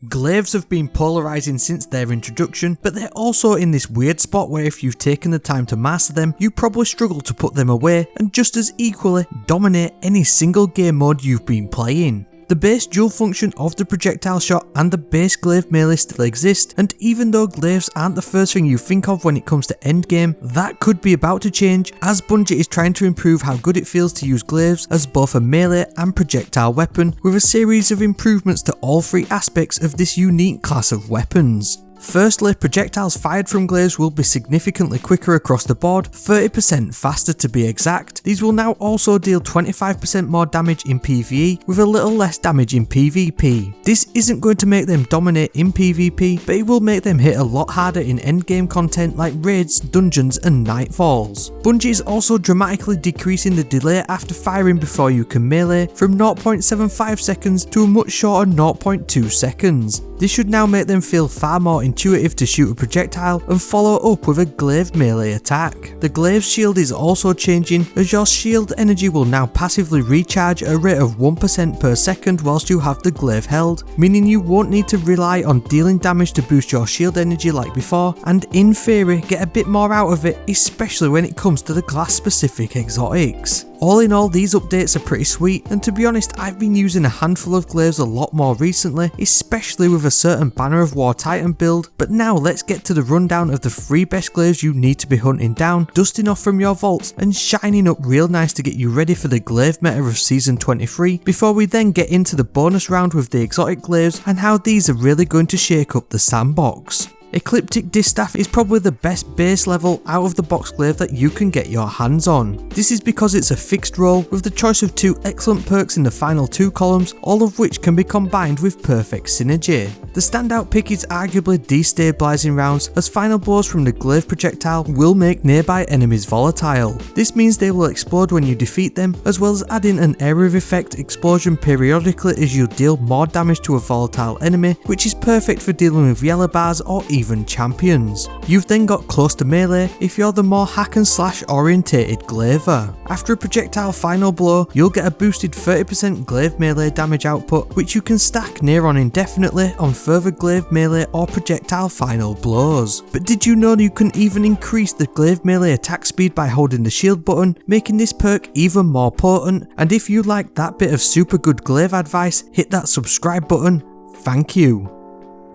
Glaives have been polarising since their introduction, but they're also in this weird spot where if you've taken the time to master them, you probably struggle to put them away and just as equally dominate any single game mode you've been playing. The base dual function of the projectile shot and the base glaive melee still exist, and even though glaives aren't the first thing you think of when it comes to endgame, that could be about to change as Bungie is trying to improve how good it feels to use glaives as both a melee and projectile weapon, with a series of improvements to all three aspects of this unique class of weapons. Firstly, projectiles fired from glaives will be significantly quicker across the board, 30% faster to be exact. These will now also deal 25% more damage in PvE with a little less damage in PvP. This isn't going to make them dominate in PvP, but it will make them hit a lot harder in endgame content like raids, dungeons and nightfalls. Bungie is also dramatically decreasing the delay after firing before you can melee from 0.75 seconds to a much shorter 0.2 seconds. This should now make them feel far more intuitive to shoot a projectile and follow up with a glaive melee attack. The glaive shield is also changing, as your shield energy will now passively recharge at a rate of 1% per second whilst you have the glaive held, meaning you won't need to rely on dealing damage to boost your shield energy like before, and in theory get a bit more out of it, especially when it comes to the class specific exotics. All in all, these updates are pretty sweet, and to be honest, I've been using a handful of glaives a lot more recently, especially with a certain Banner of War Titan build. But now let's get to the rundown of the 3 best glaives you need to be hunting down, dusting off from your vaults and shining up real nice to get you ready for the glaive meta of season 23, before we then get into the bonus round with the exotic glaives and how these are really going to shake up the sandbox. Ecliptic Distaff is probably the best base level out of the box glaive that you can get your hands on. This is because it's a fixed roll with the choice of 2 excellent perks in the final 2 columns, all of which can be combined with perfect synergy. The standout pick is arguably destabilising rounds, as final blows from the glaive projectile will make nearby enemies volatile. This means they will explode when you defeat them, as well as adding an area of effect explosion periodically as you deal more damage to a volatile enemy, which is perfect for dealing with yellow bars or even champions. You've then got close to melee if you're the more hack and slash orientated glaiver. After a projectile final blow, you'll get a boosted 30% glaive melee damage output, which you can stack near on indefinitely on further glaive melee or projectile final blows. But did you know you can even increase the glaive melee attack speed by holding the shield button, making this perk even more potent? And if you like that bit of super good glaive advice, hit that subscribe button. Thank you.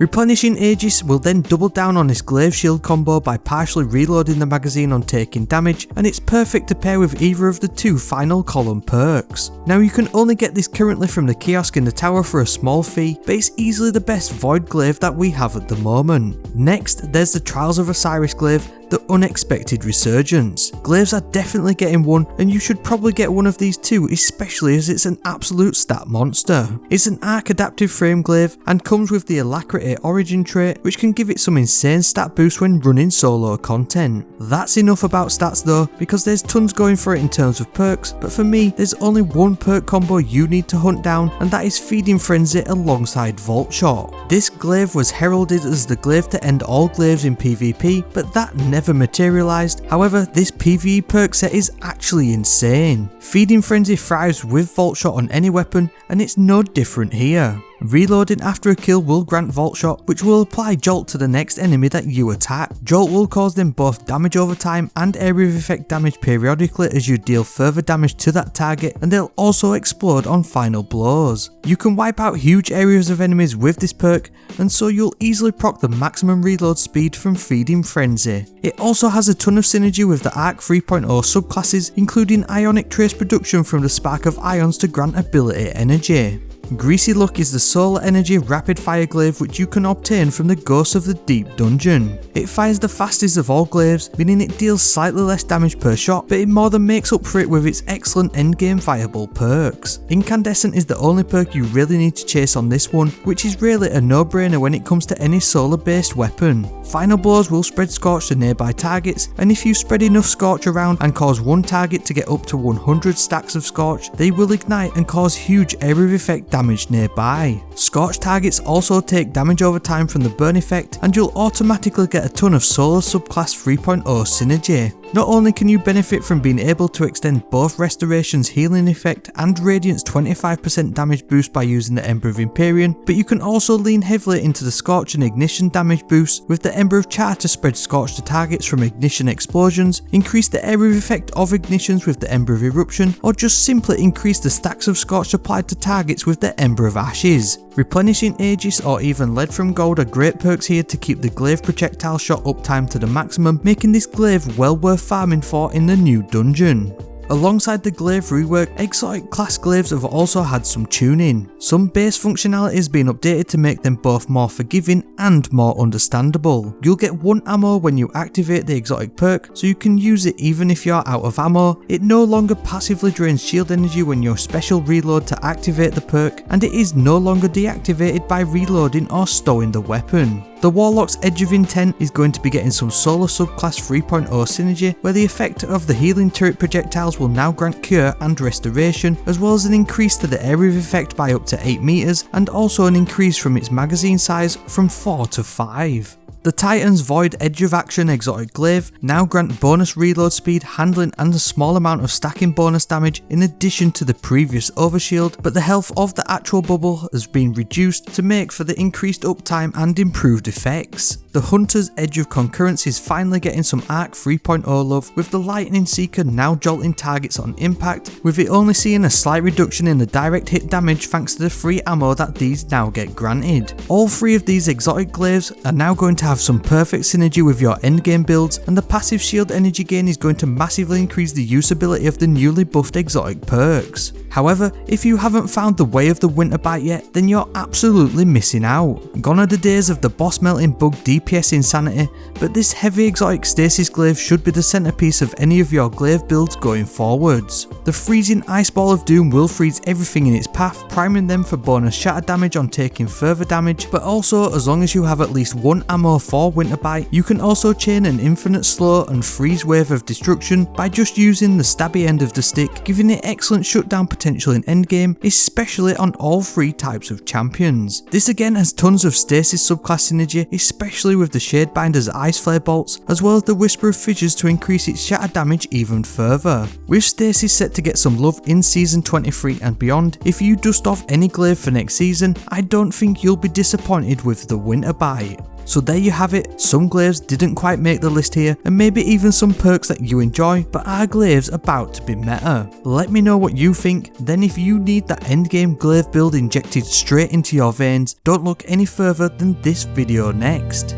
Replenishing Aegis will then double down on this glaive shield combo by partially reloading the magazine on taking damage, and it's perfect to pair with either of the 2 final column perks. Now you can only get this currently from the kiosk in the tower for a small fee, but it's easily the best void glaive that we have at the moment. Next, there's the Trials of Osiris glaive, the Unexpected Resurgence. Glaives are definitely getting one, and you should probably get one of these too, especially as it's an absolute stat monster. It's an arc adaptive frame glaive and comes with the Alacrity origin trait, which can give it some insane stat boost when running solo content. That's enough about stats though, because there's tons going for it in terms of perks, but for me there's only one perk combo you need to hunt down, and that is Feeding Frenzy alongside Vault Shot. This glaive was heralded as the glaive to end all glaives in PvP, but that never materialised. However, this PvE perk set is actually insane. Feeding Frenzy thrives with Vault Shot on any weapon, and it's no different here. Reloading after a kill will grant Vault Shot, which will apply Jolt to the next enemy that you attack. Jolt will cause them both damage over time and area of effect damage periodically as you deal further damage to that target, and they'll also explode on final blows. You can wipe out huge areas of enemies with this perk, and so you'll easily proc the maximum reload speed from Feeding Frenzy. It also has a ton of synergy with the Arc 3.0 subclasses, including Ionic Trace production from the Spark of Ions to grant ability energy. Greasy Luck is the solar energy rapid fire glaive which you can obtain from the Ghost of the Deep dungeon. It fires the fastest of all glaives, meaning it deals slightly less damage per shot, but it more than makes up for it with its excellent endgame viable perks. Incandescent is the only perk you really need to chase on this one, which is really a no-brainer when it comes to any solar based weapon. Final blows will spread Scorch to nearby targets, and if you spread enough Scorch around and cause one target to get up to 100 stacks of Scorch, they will ignite and cause huge area of effect damage nearby. Scorch targets also take damage over time from the burn effect, and you'll automatically get a ton of solar subclass 3.0 synergy. Not only can you benefit from being able to extend both Restoration's healing effect and Radiant's 25% damage boost by using the Ember of Empyrean, but you can also lean heavily into the Scorch and Ignition damage boost with the Ember of Char to spread Scorch to targets from Ignition explosions, increase the area effect of Ignitions with the Ember of Eruption, or just simply increase the stacks of Scorch applied to targets with the Ember of Ashes. Replenishing Aegis or even Lead from Gold are great perks here to keep the Glaive projectile shot uptime to the maximum, making this glaive well worth farming for in the new dungeon. Alongside the glaive rework, Exotic Class Glaives have also had some tuning. Some base functionality has been updated to make them both more forgiving and more understandable. You'll get 1 ammo when you activate the exotic perk, so you can use it even if you're out of ammo. It no longer passively drains shield energy when you special reload to activate the perk, and it is no longer deactivated by reloading or stowing the weapon. The Warlock's Edge of Intent is going to be getting some Solar Subclass 3.0 synergy, where the effect of the healing turret projectiles will now grant Cure and Restoration, as well as an increase to the area of effect by up to 8 meters, and also an increase from its magazine size from 4 to 5. The Titan's Void Edge of Action Exotic Glaive now grant bonus reload speed, handling and a small amount of stacking bonus damage in addition to the previous overshield, but the health of the actual bubble has been reduced to make for the increased uptime and improved effects. The Hunter's Edge of Concurrence is finally getting some Arc 3.0 love, with the Lightning Seeker now jolting targets on impact, with it only seeing a slight reduction in the direct hit damage thanks to the free ammo that these now get granted. All 3 of these exotic glaives are now going to have some perfect synergy with your endgame builds, and the passive shield energy gain is going to massively increase the usability of the newly buffed exotic perks. However, if you haven't found the way of the Winterbite yet, then you're absolutely missing out. Gone are the days of the boss melting bug DPS insanity, but this heavy exotic stasis glaive should be the centerpiece of any of your glaive builds going forwards. The freezing ice ball of doom will freeze everything in its path, priming them for bonus shatter damage on taking further damage, but also as long as you have at least 1 ammo for Winterbite, you can also chain an infinite slow and freeze wave of destruction by just using the stabby end of the stick, giving it excellent shutdown potential in endgame, especially on all 3 types of champions. This again has tons of stasis subclass synergy, especially with the Shadebinder's Ice Flare bolts, as well as the Whisper of Fissures to increase its shatter damage even further. With stasis set to get some love in season 23 and beyond, if you dust off any glaive for next season, I don't think you'll be disappointed with the Winterbite. So there you have it, some glaives didn't quite make the list here, and maybe even some perks that you enjoy, but are glaives about to be meta? Let me know what you think. Then if you need that endgame glaive build injected straight into your veins, don't look any further than this video next.